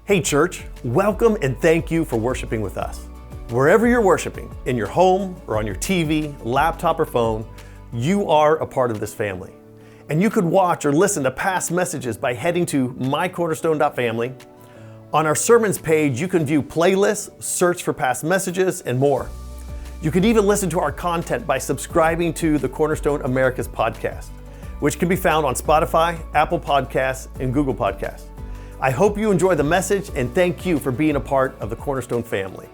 Hey church, welcome and thank you for worshiping with us. Wherever you're worshiping, in your home or on your TV, laptop or phone, you are a part of this family. And you could watch or listen to past messages by heading to mycornerstone.family. On our sermons page, you can view playlists, search for past messages, and more. You can even listen to our content by subscribing to the Cornerstone America's podcast, which can be found on Spotify, Apple Podcasts, and Google Podcasts. I hope you enjoy the message and thank you for being a part of the Cornerstone family.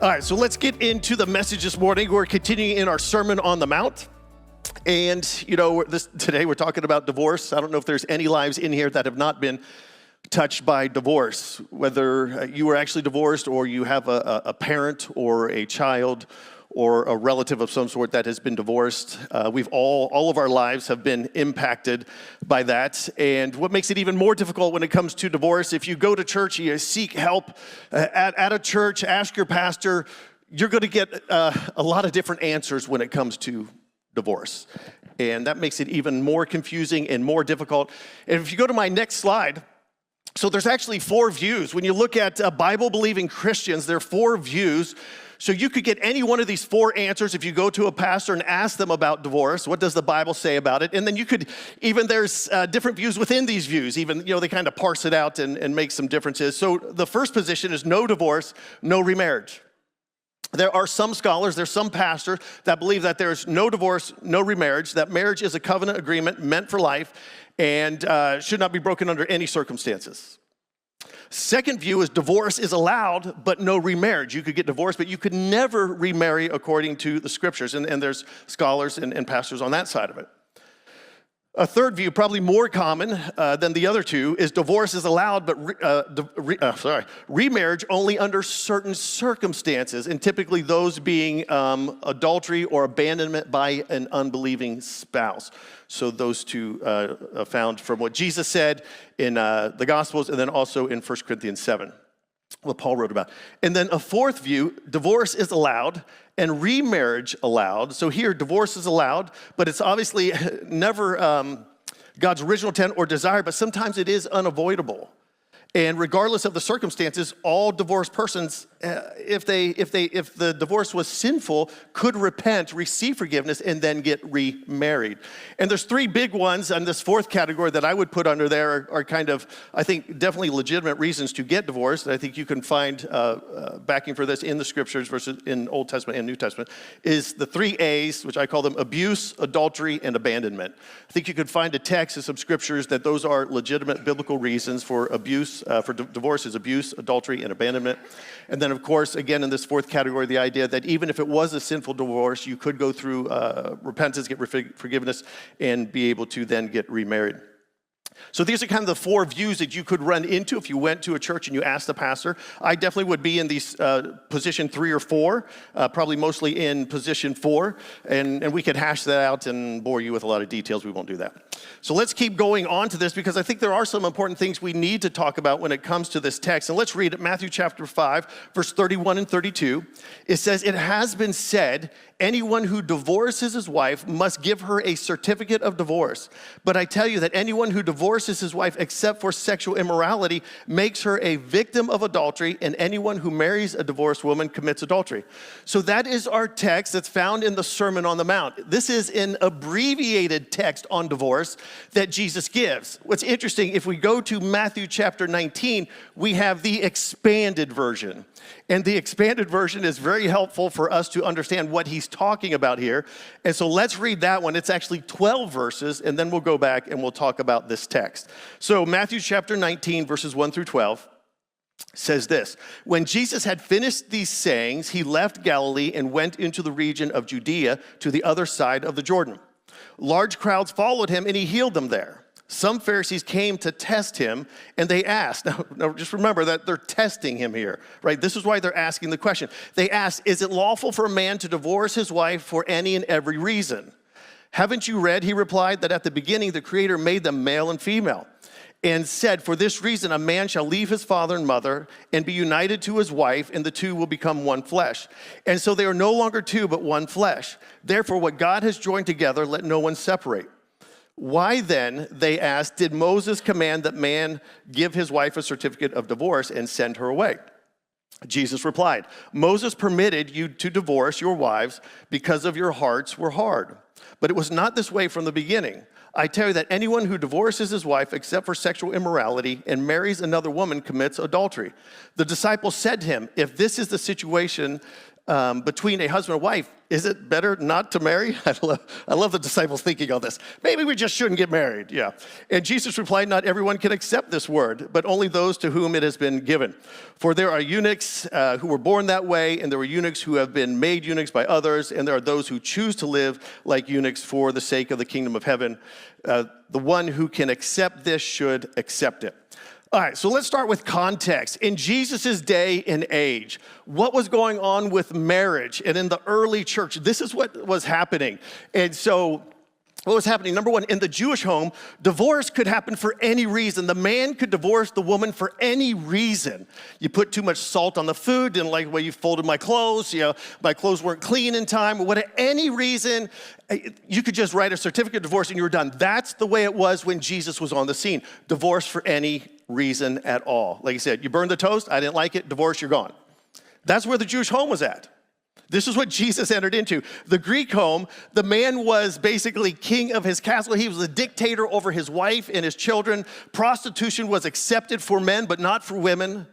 All right, so let's get into the message this morning. We're continuing in our Sermon on the Mount. And, today we're talking about divorce. I don't know if there's any lives in here that have not been touched by divorce, whether you were actually divorced or you have a parent or a child or a relative of some sort that has been divorced. All of our lives have been impacted by that. And what makes it even more difficult when it comes to divorce, if you go to church, you seek help at a church, ask your pastor, you're going to get a lot of different answers when it comes to divorce. And that makes it even more confusing and more difficult. And if you go to my next slide, so there's actually 4 views. When you look at Bible-believing Christians, there are 4 views. So you could get any one of these 4 answers if you go to a pastor and ask them about divorce. What does the Bible say about it? And then you could, there's different views within these views. They kind of parse it out and make some differences. So the first position is no divorce, no remarriage. There are some scholars, there's some pastors that believe that there's no divorce, no remarriage, that marriage is a covenant agreement meant for life and should not be broken under any circumstances. Second view is divorce is allowed, but no remarriage. You could get divorced, but you could never remarry according to the scriptures. And there's scholars and pastors on that side of it. A third view, probably more common than the other 2, is divorce is allowed, but remarriage only under certain circumstances, and typically those being adultery or abandonment by an unbelieving spouse. So those 2 found from what Jesus said in the Gospels and then also in 1 Corinthians 7, what Paul wrote about. And then a fourth view, divorce is allowed and remarriage allowed. So here, divorce is allowed, but it's obviously never God's original intent or desire, but sometimes it is unavoidable. And regardless of the circumstances, all divorced persons, if the divorce was sinful, could repent, receive forgiveness, and then get remarried. And there's 3 big ones, and this 4th category that I would put under there are kind of, I think, definitely legitimate reasons to get divorced. And I think you can find backing for this in the scriptures versus in Old Testament and New Testament, is the 3 A's, which I call them abuse, adultery, and abandonment. I think you could find a text in some scriptures that those are legitimate biblical reasons for abuse. For divorce is abuse, adultery, and abandonment. And then, of course, again, in this 4th category, the idea that even if it was a sinful divorce, you could go through repentance, get forgiveness, and be able to then get remarried. So these are kind of the 4 views that you could run into if you went to a church and you asked the pastor. I definitely would be in these position 3 or 4, probably mostly in position 4, and we could hash that out and bore you with a lot of details. We won't do that. So let's keep going on to this because I think there are some important things we need to talk about when it comes to this text. And let's read it, Matthew chapter 5, verse 31 and 32. It says, "It has been said, anyone who divorces his wife must give her a certificate of divorce. But I tell you that anyone who divorces his wife except for sexual immorality makes her a victim of adultery, and anyone who marries a divorced woman commits adultery." So that is our text that's found in the Sermon on the Mount. This is an abbreviated text on divorce that Jesus gives. What's interesting, if we go to Matthew chapter 19, we have the expanded version. And the expanded version is very helpful for us to understand what he's talking about here. And so let's read that one. It's actually 12 verses, and then we'll go back and we'll talk about this text. So Matthew chapter 19, verses 1 through 12 says this: "When Jesus had finished these sayings, he left Galilee and went into the region of Judea to the other side of the Jordan. Large crowds followed him, and he healed them there. Some Pharisees came to test him, and they asked," now just remember that they're testing him here, right? This is why they're asking the question. They asked, "Is it lawful for a man to divorce his wife for any and every reason?" "Haven't you read," he replied, "that at the beginning the Creator made them male and female, and said, for this reason a man shall leave his father and mother and be united to his wife, and the 2 will become one flesh. And so they are no longer 2, but one flesh. Therefore what God has joined together, let no one separate." Why then, they asked, did Moses command that man give his wife a certificate of divorce and send her away? Jesus replied, Moses permitted you to divorce your wives because of your hearts were hard. But it was not this way from the beginning. I tell you that anyone who divorces his wife except for sexual immorality and marries another woman commits adultery. The disciples said to him, if this is the situation between a husband and wife, is it better not to marry? I love the disciples thinking on this. Maybe we just shouldn't get married, yeah. And Jesus replied, not everyone can accept this word, but only those to whom it has been given. For there are eunuchs who were born that way, and there were eunuchs who have been made eunuchs by others, and there are those who choose to live like eunuchs for the sake of the kingdom of heaven. The one who can accept this should accept it. All right, so let's start with context. In Jesus' day and age, what was going on with marriage? And in the early church, this is what was happening. And so what was happening? Number one, in the Jewish home, divorce could happen for any reason. The man could divorce the woman for any reason. You put too much salt on the food, didn't like the way you folded my clothes, my clothes weren't clean in time, or whatever, any reason, you could just write a certificate of divorce and you were done. That's the way it was when Jesus was on the scene. Divorce for any reason at all. Like I said, you burned the toast, I didn't like it, divorce, you're gone. That's where the Jewish home was at. This is what Jesus entered into. The Greek home, the man was basically king of his castle. He was a dictator over his wife and his children. Prostitution was accepted for men, but not for women.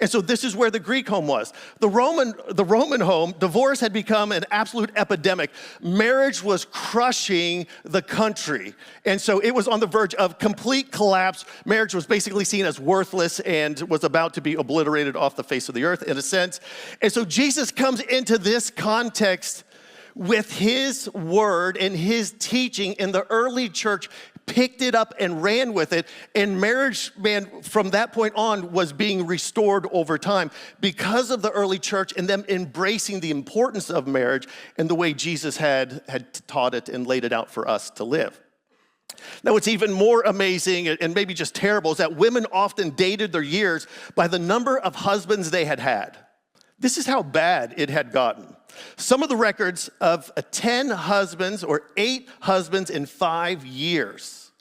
And so this is where the Greek home was. The Roman home, divorce had become an absolute epidemic. Marriage was crushing the country. And so it was on the verge of complete collapse. Marriage was basically seen as worthless and was about to be obliterated off the face of the earth in a sense. And so Jesus comes into this context with his word and his teaching, in the early church picked it up and ran with it, and marriage, man, from that point on was being restored over time because of the early church and them embracing the importance of marriage and the way Jesus had taught it and laid it out for us to live. Now, what's even more amazing and maybe just terrible is that women often dated their years by the number of husbands they had had. This is how bad it had gotten. Some of the records of 10 husbands or 8 husbands in 5 years.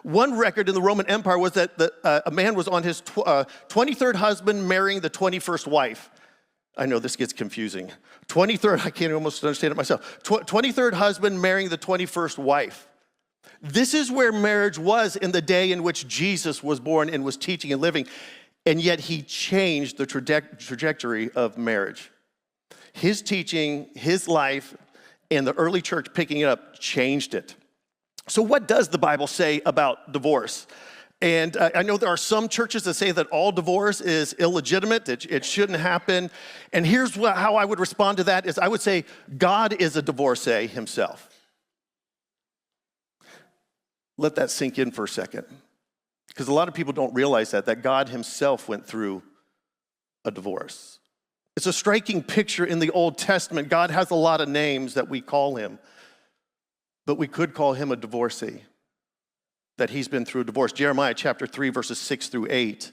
One record in the Roman Empire was that a man was on his 23rd husband marrying the 21st wife. I know this gets confusing. 23rd, I can't almost understand it myself. 23rd husband marrying the 21st wife. This is where marriage was in the day in which Jesus was born and was teaching and living. And yet he changed the trajectory of marriage. His teaching, his life, and the early church picking it up changed it. So what does the Bible say about divorce? And I know there are some churches that say that all divorce is illegitimate, it shouldn't happen. And here's how I would respond to that is I would say God is a divorcee himself. Let that sink in for a second. Because a lot of people don't realize that God himself went through a divorce. It's a striking picture in the Old Testament. God has a lot of names that we call him, but we could call him a divorcee, that he's been through a divorce. Jeremiah chapter 3, verses 6 through 8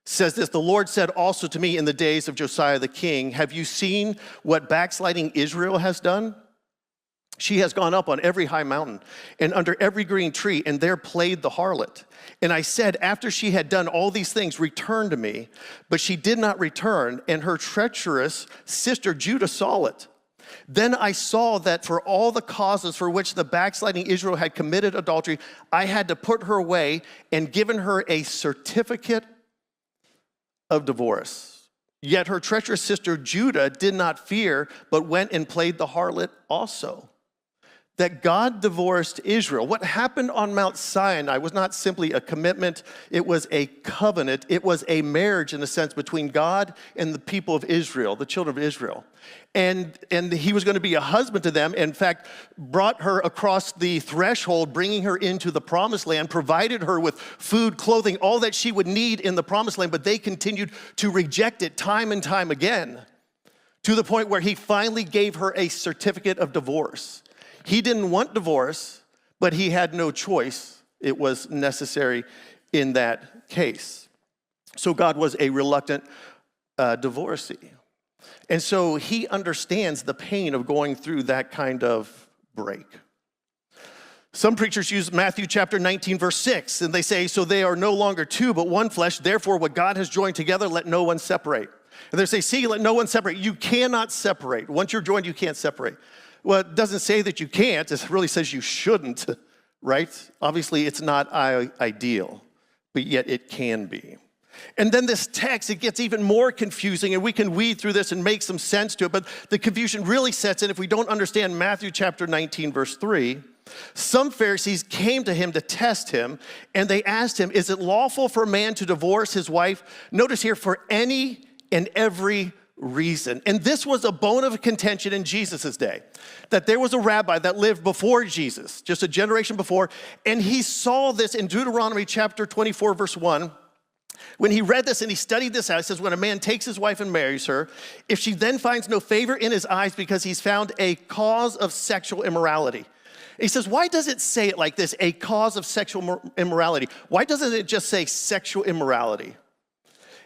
says this, the Lord said also to me in the days of Josiah the king, have you seen what backsliding Israel has done? She has gone up on every high mountain and under every green tree, and there played the harlot. And I said, after she had done all these things, return to me. But she did not return, and her treacherous sister Judah saw it. Then I saw that for all the causes for which the backsliding Israel had committed adultery, I had to put her away and given her a certificate of divorce. Yet her treacherous sister Judah did not fear, but went and played the harlot also. That God divorced Israel. What happened on Mount Sinai was not simply a commitment, it was a covenant. It was a marriage, in a sense, between God and the people of Israel, the children of Israel. And he was going to be a husband to them. In fact, brought her across the threshold, bringing her into the promised land, provided her with food, clothing, all that she would need in the promised land, but they continued to reject it time and time again, to the point where he finally gave her a certificate of divorce. He didn't want divorce, but he had no choice. It was necessary in that case. So God was a reluctant divorcee. And so he understands the pain of going through that kind of break. Some preachers use Matthew chapter 19, verse 6, and they say, so they are no longer two, but one flesh. Therefore, what God has joined together, let no one separate. And they say, see, let no one separate. You cannot separate. Once you're joined, you can't separate. Well, it doesn't say that you can't. It really says you shouldn't, right? Obviously, it's not ideal, but yet it can be. And then this text, it gets even more confusing, and we can weed through this and make some sense to it, but the confusion really sets in if we don't understand Matthew chapter 19, verse 3. Some Pharisees came to him to test him, and they asked him, is it lawful for a man to divorce his wife? Notice here, for any and every reason. And this was a bone of contention in Jesus' day, that there was a rabbi that lived before Jesus, just a generation before, and he saw this in Deuteronomy chapter 24, verse 1. When he read this and he studied this out, it says, when a man takes his wife and marries her, if she then finds no favor in his eyes because he's found a cause of sexual immorality. He says, why does it say it like this, a cause of sexual immorality? Why doesn't it just say sexual immorality?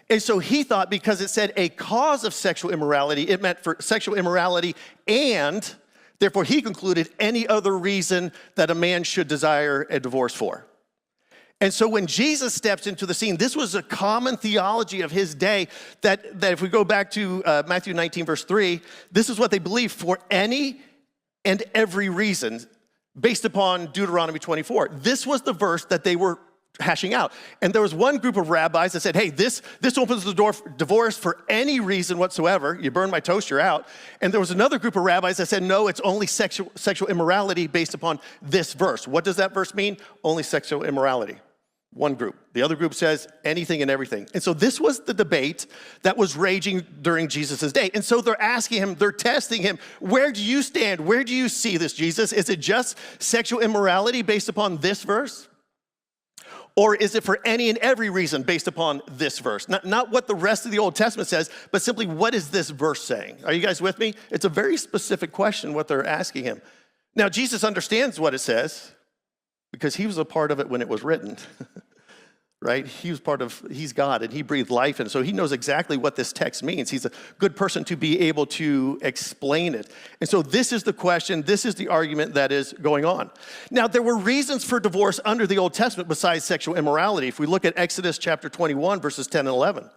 And so he thought because it said a cause of sexual immorality, it meant for sexual immorality, and therefore he concluded any other reason that a man should desire a divorce for. And so when Jesus steps into the scene, this was a common theology of his day that if we go back to Matthew 19, verse 3, this is what they believed, for any and every reason, based upon Deuteronomy 24. This was the verse that they were hashing out. And there was one group of rabbis that said, hey, this opens the door for divorce for any reason whatsoever. You burn my toast, you're out. And there was another group of rabbis that said, no, it's only sexual immorality based upon this verse. What does that verse mean? Only sexual immorality. One group. The other group says anything and everything. And so this was the debate that was raging during Jesus' day. And so they're asking him, they're testing him, where do you stand? Where do you see this, Jesus? Is it just sexual immorality based upon this verse? Or is it for any and every reason based upon this verse? Not what the rest of the Old Testament says, but simply what is this verse saying? Are you guys with me? It's a very specific question, what they're asking him. Now, Jesus understands what it says because he was a part of it when it was written, right? He's God, and he breathed life in, so he knows exactly what this text means. He's a good person to be able to explain it. And so this is the question, this is the argument that is going on. Now, there were reasons for divorce under the Old Testament besides sexual immorality. If we look at Exodus chapter 21, verses 10 and 11,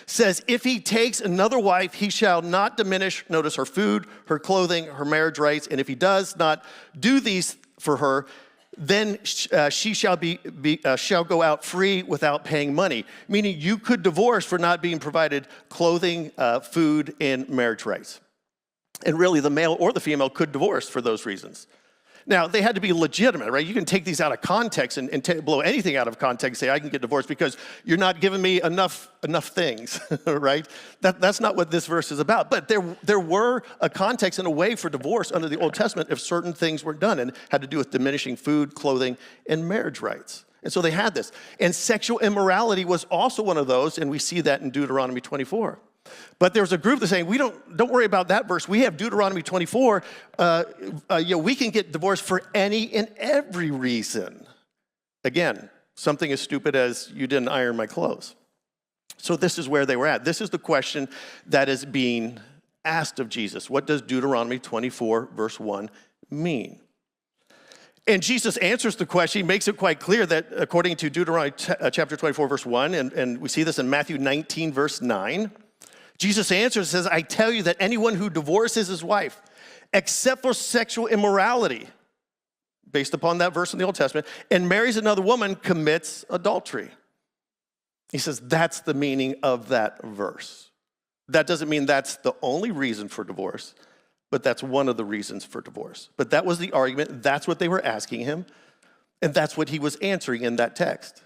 says, if he takes another wife, he shall not diminish, notice, her food, her clothing, her marriage rights, and if he does not do these for her, then she shall go out free without paying money. Meaning you could divorce for not being provided clothing, food, and marriage rights. And really the male or the female could divorce for those reasons. Now, they had to be legitimate, right? You can take these out of context and blow anything out of context and say, I can get divorced because you're not giving me enough things, right? That's not what this verse is about. But there were a context and a way for divorce under the Old Testament if certain things were done and had to do with diminishing food, clothing, and marriage rights. And so they had this. And sexual immorality was also one of those, and we see that in Deuteronomy 24. But there's a group that's saying, don't worry about that verse. We have Deuteronomy 24. We can get divorced for any and every reason. Again, something as stupid as you didn't iron my clothes. So this is where they were at. This is the question that is being asked of Jesus. What does Deuteronomy 24, verse 1 mean? And Jesus answers the question. He makes it quite clear that according to Deuteronomy chapter 24, verse 1, and we see this in Matthew 19, verse 9, Jesus answers, says, I tell you that anyone who divorces his wife, except for sexual immorality, based upon that verse in the Old Testament, and marries another woman, commits adultery. He says that's the meaning of that verse. That doesn't mean that's the only reason for divorce, but that's one of the reasons for divorce. But that was the argument. That's what they were asking him, and that's what he was answering in that text.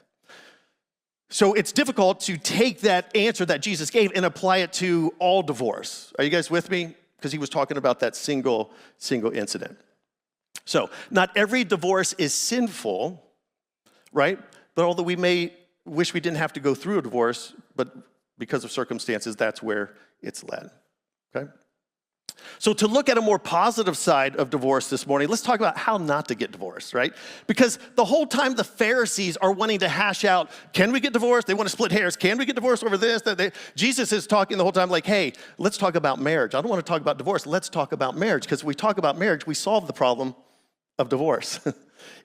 So it's difficult to take that answer that Jesus gave and apply it to all divorce. Are you guys with me? Because he was talking about that single incident. So not every divorce is sinful, right? But although we may wish we didn't have to go through a divorce, but because of circumstances, that's where it's led, okay? So to look at a more positive side of divorce this morning, let's talk about how not to get divorced, right? Because the whole time the Pharisees are wanting to hash out, can we get divorced? They want to split hairs. Can we get divorced over this? Jesus is talking the whole time like, hey, let's talk about marriage. I don't want to talk about divorce. Let's talk about marriage. Because if we talk about marriage, we solve the problem of divorce.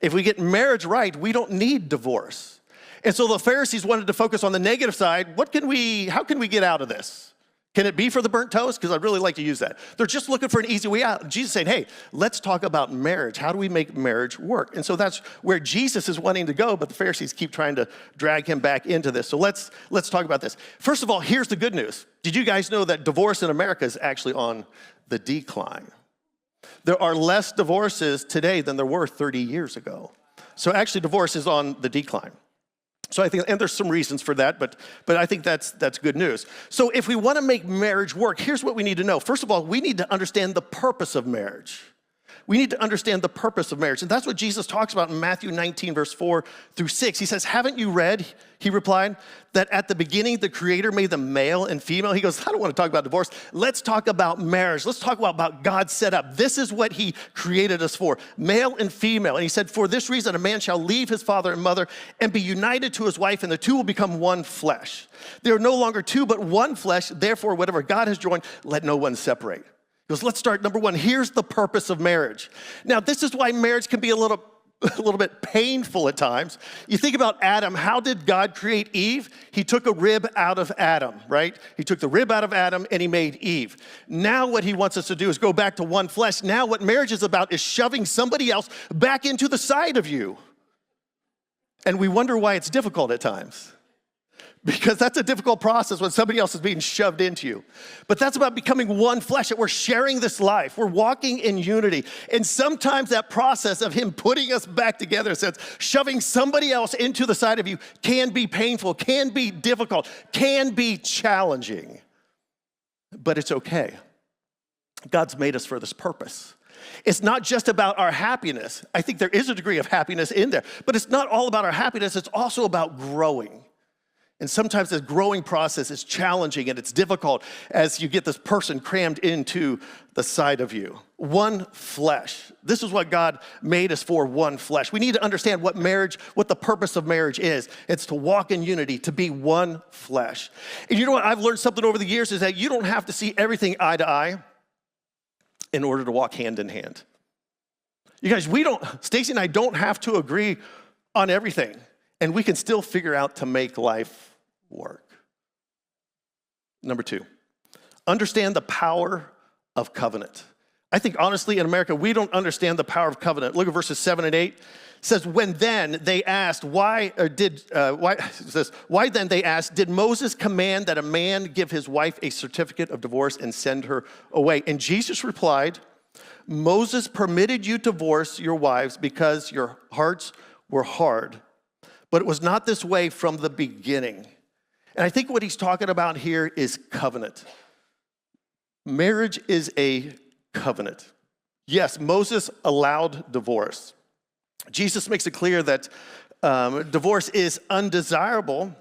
If we get marriage right, we don't need divorce. And so the Pharisees wanted to focus on the negative side. How can we get out of this? Can it be for the burnt toast? Because I'd really like to use that. They're just looking for an easy way out. Jesus saying, hey, let's talk about marriage. How do we make marriage work? And so that's where Jesus is wanting to go, but the Pharisees keep trying to drag him back into this. So let's talk about this. First of all, here's the good news. Did you guys know that divorce in America is actually on the decline? There are less divorces today than there were 30 years ago. So actually divorce is on the decline. So I think, and there's some reasons for that, but I think that's good news. So if we want to make marriage work, here's what we need to know. First of all, we need to understand the purpose of marriage. We need to understand the purpose of marriage. And that's what Jesus talks about in Matthew 19, verse 4 through 6. He says, haven't you read, he replied, that at the beginning the Creator made them male and female? He goes, I don't want to talk about divorce. Let's talk about marriage. Let's talk about God's setup. This is what he created us for, male and female. And he said, for this reason, a man shall leave his father and mother and be united to his wife, and the two will become one flesh. They are no longer two, but one flesh. Therefore, whatever God has joined, let no one separate. He goes, let's start. Number one, here's the purpose of marriage. Now, this is why marriage can be a little bit painful at times. You think about Adam. How did God create Eve? He took a rib out of Adam, right? He took the rib out of Adam and he made Eve. Now what he wants us to do is go back to one flesh. Now what marriage is about is shoving somebody else back into the side of you. And we wonder why it's difficult at times. Because that's a difficult process when somebody else is being shoved into you. But that's about becoming one flesh, that we're sharing this life. We're walking in unity. And sometimes that process of him putting us back together, says shoving somebody else into the side of you, can be painful, can be difficult, can be challenging. But it's okay. God's made us for this purpose. It's not just about our happiness. I think there is a degree of happiness in there. But it's not all about our happiness. It's also about growing. And sometimes this growing process is challenging and it's difficult as you get this person crammed into the side of you. One flesh. This is what God made us for, one flesh. We need to understand what the purpose of marriage is. It's to walk in unity, to be one flesh. And you know what? I've learned something over the years is that you don't have to see everything eye to eye in order to walk hand in hand. You guys, Stacy and I don't have to agree on everything. And we can still figure out to make life work. Number two, understand the power of covenant. I think honestly in America, we don't understand the power of covenant. Look at verses 7 and 8. It says, when then they asked, why then they asked, did Moses command that a man give his wife a certificate of divorce and send her away? And Jesus replied, Moses permitted you to divorce your wives because your hearts were hard. But it was not this way from the beginning. And I think what he's talking about here is covenant. Marriage is a covenant. Yes, Moses allowed divorce. Jesus makes it clear that divorce is undesirable.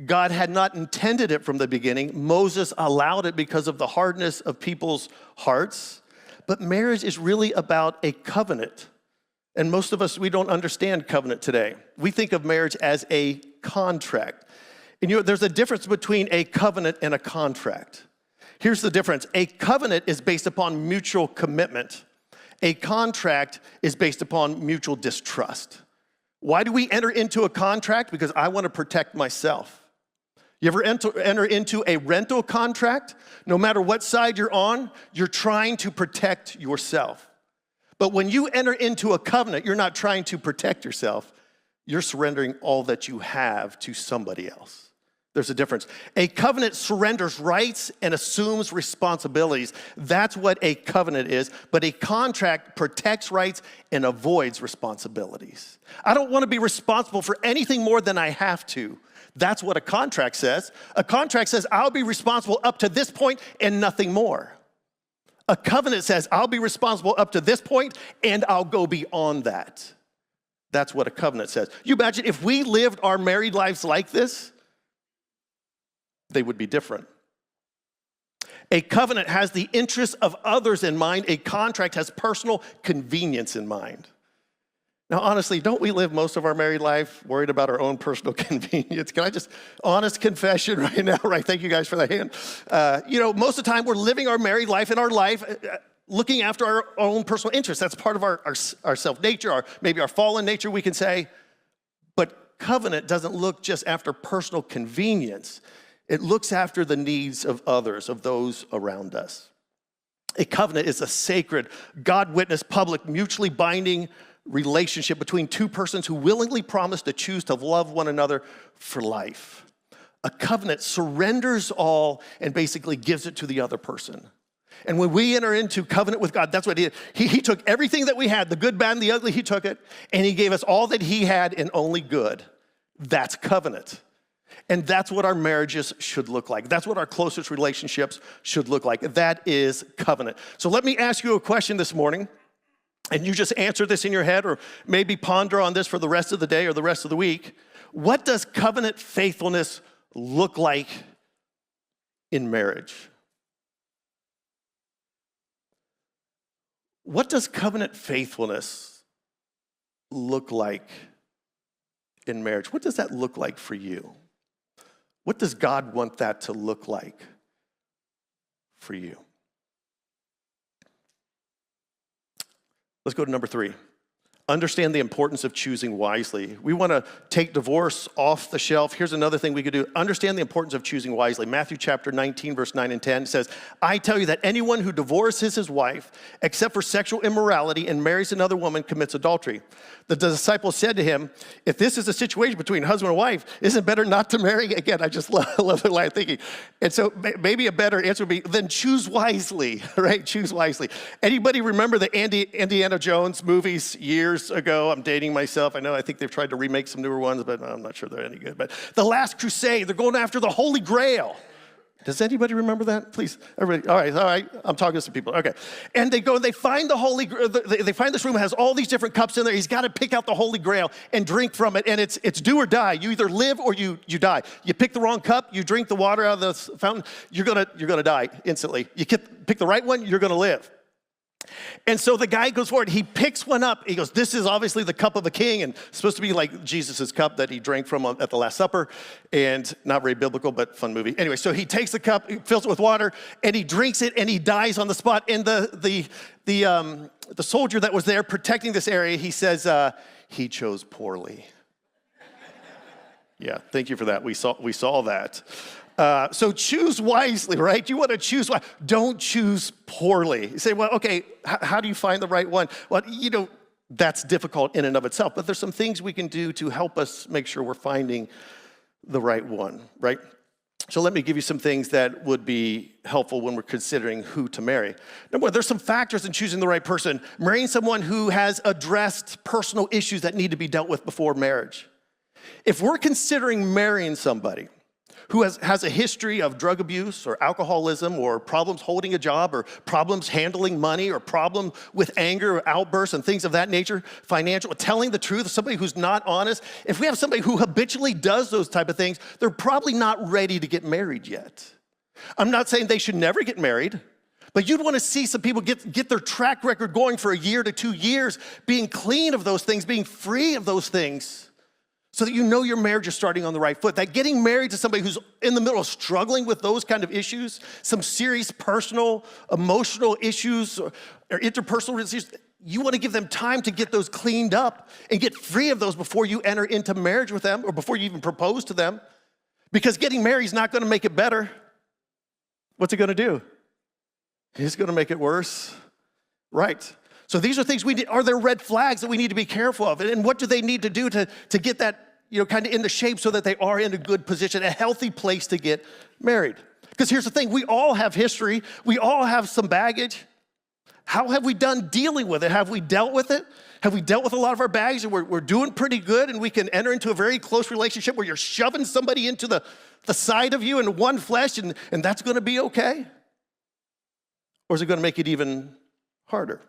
God had not intended it from the beginning. Moses allowed it because of the hardness of people's hearts. But marriage is really about a covenant. And most of us, we don't understand covenant today. We think of marriage as a contract. And you know, there's a difference between a covenant and a contract. Here's the difference. A covenant is based upon mutual commitment. A contract is based upon mutual distrust. Why do we enter into a contract? Because I want to protect myself. You ever enter into a rental contract? No matter what side you're on, you're trying to protect yourself. But when you enter into a covenant, you're not trying to protect yourself. You're surrendering all that you have to somebody else. There's a difference. A covenant surrenders rights and assumes responsibilities. That's what a covenant is. But a contract protects rights and avoids responsibilities. I don't want to be responsible for anything more than I have to. That's what a contract says. A contract says I'll be responsible up to this point and nothing more. A covenant says, I'll be responsible up to this point, and I'll go beyond that. That's what a covenant says. You imagine if we lived our married lives like this, they would be different. A covenant has the interests of others in mind. A contract has personal convenience in mind. Now, honestly, don't we live most of our married life worried about our own personal convenience? Can I just, honest confession right now, right? Thank you guys for the hand. Most of the time we're living our married life, and our life, looking after our own personal interests. That's part of our self-nature, maybe our fallen nature, we can say. But covenant doesn't look just after personal convenience. It looks after the needs of others, of those around us. A covenant is a sacred, God-witnessed, public, mutually binding relationship between two persons who willingly promise to choose to love one another for life. A covenant surrenders all and basically gives it to the other person. And when we enter into covenant with God, that's what he did. He took everything that we had, the good, bad, and the ugly, he took it, and he gave us all that he had and only good. That's covenant. And that's what our marriages should look like. That's what our closest relationships should look like. That is covenant. So let me ask you a question this morning, and you just answer this in your head, or maybe ponder on this for the rest of the day or the rest of the week. What does covenant faithfulness look like in marriage? What does covenant faithfulness look like in marriage? What does that look like for you? What does God want that to look like for you? Let's go to number 3. Understand the importance of choosing wisely. We want to take divorce off the shelf. Here's another thing we could do. Understand the importance of choosing wisely. Matthew chapter 19, verse 9 and 10 says, I tell you that anyone who divorces his wife, except for sexual immorality, and marries another woman commits adultery. The disciples said to him, if this is a situation between husband and wife, isn't it better not to marry? Again, I just love the line of thinking. And so maybe a better answer would be, then choose wisely, right? Choose wisely. Anybody remember the Indiana Jones movies years ago? I'm dating myself. I think they've tried to remake some newer ones, but I'm not sure they're any good. But The Last Crusade, they're going after the Holy Grail. Does anybody remember that? Please, everybody. All right. I'm talking to some people. Okay. And they go and they find the Holy Grail. They find this room that has all these different cups in there. He's got to pick out the Holy Grail and drink from it. And it's do or die. You either live or you die. You pick the wrong cup, you drink the water out of the fountain, you're gonna die instantly. You pick the right one, you're gonna live. And so the guy goes forward, he picks one up. He goes, this is obviously the cup of a king, and it's supposed to be like Jesus' cup that he drank from at the Last Supper, and not very biblical, but fun movie. Anyway, so he takes the cup, he fills it with water, and he drinks it, and he dies on the spot. And the soldier that was there protecting this area, he says, he chose poorly. Yeah, thank you for that. We saw that. So choose wisely, right? You want to choose wisely. Don't choose poorly. You say, well, okay, how do you find the right one? Well, that's difficult in and of itself, but there's some things we can do to help us make sure we're finding the right one, right? So let me give you some things that would be helpful when we're considering who to marry. Number one, there's some factors in choosing the right person. Marrying someone who has addressed personal issues that need to be dealt with before marriage. If we're considering marrying somebody who has a history of drug abuse or alcoholism or problems holding a job or problems handling money or problem with anger or outbursts and things of that nature, financial, telling the truth, somebody who's not honest, if we have somebody who habitually does those type of things, they're probably not ready to get married yet. I'm not saying they should never get married, but you'd want to see some people get their track record going for 1 year to 2 years, being clean of those things, being free of those things, so that you know your marriage is starting on the right foot. That getting married to somebody who's in the middle of struggling with those kind of issues, some serious personal, emotional issues or interpersonal issues, you want to give them time to get those cleaned up and get free of those before you enter into marriage with them or before you even propose to them. Because getting married is not going to make it better. What's it going to do? It's going to make it worse. Right. So these are things are there red flags that we need to be careful of? And what do they need to do to get that, kind of into shape so that they are in a good position, a healthy place to get married? Because here's the thing, we all have history. We all have some baggage. How have we done dealing with it? Have we dealt with it? Have we dealt with a lot of our baggage and we're doing pretty good and we can enter into a very close relationship where you're shoving somebody into the side of you in one flesh and that's going to be okay? Or is it going to make it even harder?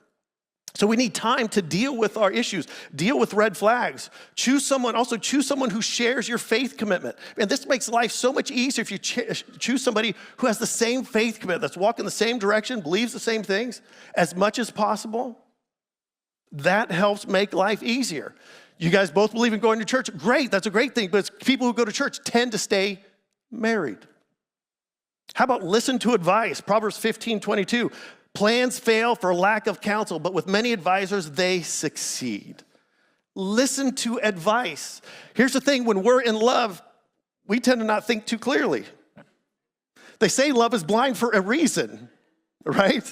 So we need time to deal with our issues, deal with red flags. Choose someone who shares your faith commitment. And this makes life so much easier if you choose somebody who has the same faith commitment, that's walking the same direction, believes the same things as much as possible. That helps make life easier. You guys both believe in going to church? Great, that's a great thing, but people who go to church tend to stay married. How about listen to advice? Proverbs 15:22. Plans fail for lack of counsel, but with many advisors, they succeed. Listen to advice. Here's the thing, when we're in love, we tend to not think too clearly. They say love is blind for a reason, right?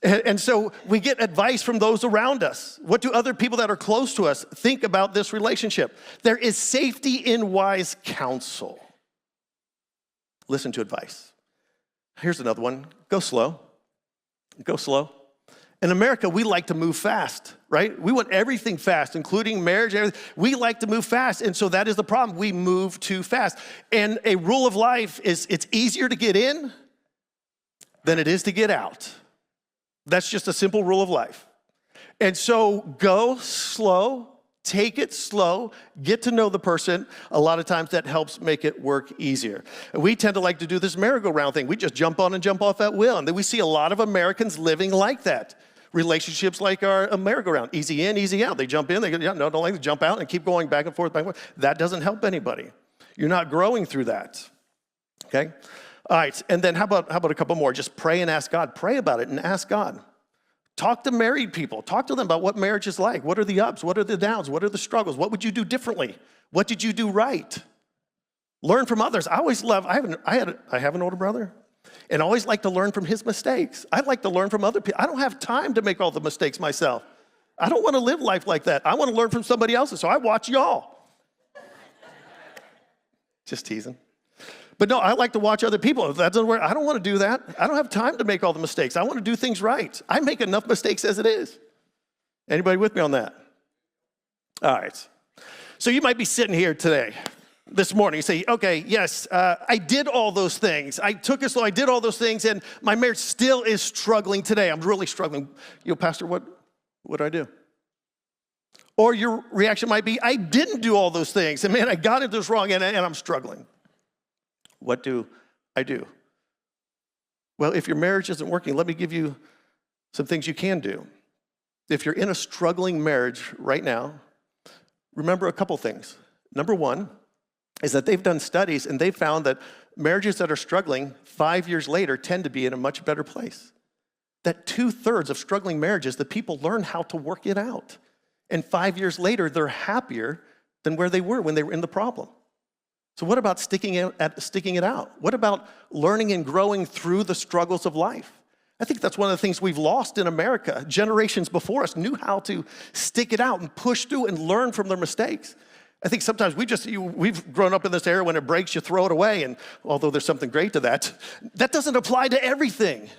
And so we get advice from those around us. What do other people that are close to us think about this relationship? There is safety in wise counsel. Listen to advice. Here's another one. Go slow. Go slow. In America, we like to move fast, right? We want everything fast, including marriage. We like to move fast, and so that is the problem. We move too fast. And a rule of life is it's easier to get in than it is to get out. That's just a simple rule of life. And so go slow, take it slow, get to know the person. A lot of times that helps make it work easier. And we tend to like to do this merry-go-round thing. We just jump on and jump off at will. And then we see a lot of Americans living like that. Relationships like our merry-go-round, easy in, easy out. They jump in, they go, yeah, no, don't like to jump out and keep going back and forth, back and forth. That doesn't help anybody. You're not growing through that, okay? All right, and then how about a couple more? Just pray and ask God. Pray about it and ask God. Talk to married people. Talk to them about what marriage is like. What are the ups? What are the downs? What are the struggles? What would you do differently? What did you do right? Learn from others. I always love, I have an older brother, and I always like to learn from his mistakes. I'd like to learn from other people. I don't have time to make all the mistakes myself. I don't want to live life like that. I want to learn from somebody else's, so I watch y'all. Just teasing. But no, I like to watch other people. If that doesn't work, I don't want to do that. I don't have time to make all the mistakes. I want to do things right. I make enough mistakes as it is. Anybody with me on that? All right. So you might be sitting here today, this morning, you say, okay, yes, I did all those things. I took it slow, I did all those things, and my marriage still is struggling today. I'm really struggling. You know, Pastor, what do I do? Or your reaction might be, I didn't do all those things, and man, I got into this wrong, and I'm struggling. What do I do? Well, if your marriage isn't working, let me give you some things you can do. If you're in a struggling marriage right now, remember a couple things. Number one is that they've done studies and they've found that marriages that are struggling 5 years later tend to be in a much better place. That 2/3 of struggling marriages, the people learn how to work it out. And 5 years later, they're happier than where they were when they were in the problem. So what about sticking it out? What about learning and growing through the struggles of life? I think that's one of the things we've lost in America. Generations before us knew how to stick it out and push through and learn from their mistakes. I think sometimes we've grown up in this era when it breaks, you throw it away, and although there's something great to that, that doesn't apply to everything.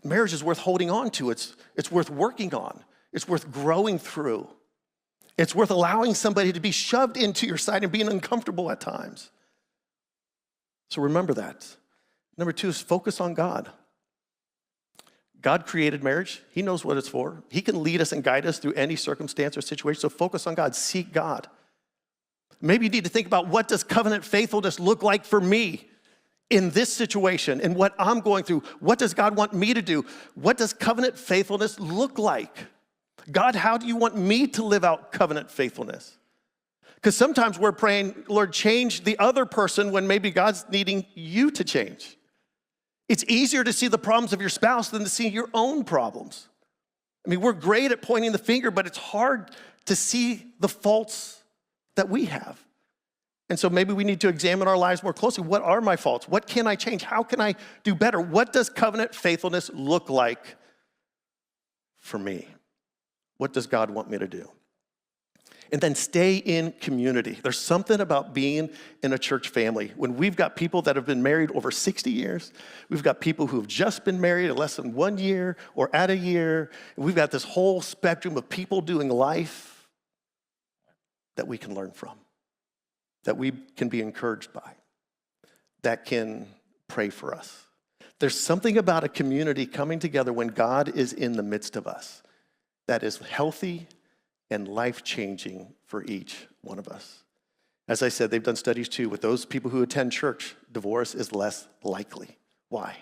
Marriage is worth holding on to. It's worth working on. It's worth growing through. It's worth allowing somebody to be shoved into your side and being uncomfortable at times. So remember that. Number two is focus on God. God created marriage. He knows what it's for. He can lead us and guide us through any circumstance or situation. So focus on God. Seek God. Maybe you need to think about, what does covenant faithfulness look like for me in this situation and what I'm going through? What does God want me to do? What does covenant faithfulness look like? God, how do you want me to live out covenant faithfulness? Because sometimes we're praying, Lord, change the other person when maybe God's needing you to change. It's easier to see the problems of your spouse than to see your own problems. I mean, we're great at pointing the finger, but it's hard to see the faults that we have. And so maybe we need to examine our lives more closely. What are my faults? What can I change? How can I do better? What does covenant faithfulness look like for me? What does God want me to do? And then stay in community. There's something about being in a church family. When we've got people that have been married over 60 years, we've got people who have just been married in less than 1 year or at a year, and we've got this whole spectrum of people doing life that we can learn from, that we can be encouraged by, that can pray for us. There's something about a community coming together when God is in the midst of us that is healthy and life-changing for each one of us. As I said, they've done studies too. With those people who attend church, divorce is less likely. Why?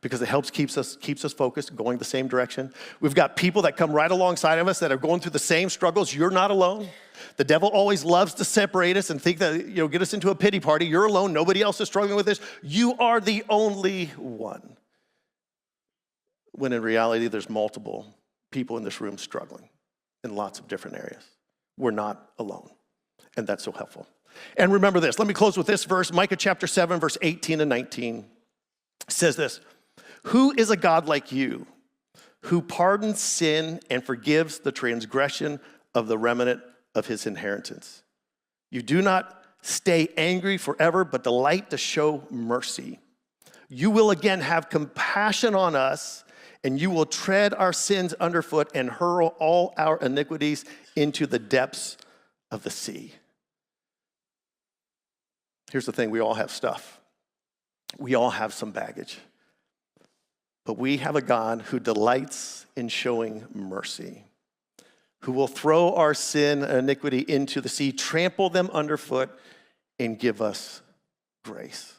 Because it keeps us focused, going the same direction. We've got people that come right alongside of us that are going through the same struggles. You're not alone. The devil always loves to separate us and think that, get us into a pity party. You're alone. Nobody else is struggling with this. You are the only one. when in reality there's multiple people in this room struggling in lots of different areas. We're not alone, and that's so helpful. And remember this, let me close with this verse. Micah chapter 7, verse 18 and 19 says this: "Who is a God like you, who pardons sin and forgives the transgression of the remnant of his inheritance? You do not stay angry forever, but delight to show mercy. You will again have compassion on us, and you will tread our sins underfoot and hurl all our iniquities into the depths of the sea." Here's the thing, we all have stuff. We all have some baggage. But we have a God who delights in showing mercy, who will throw our sin and iniquity into the sea, trample them underfoot, and give us grace.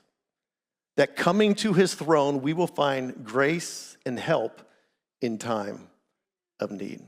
That coming to his throne, we will find grace and help in time of need.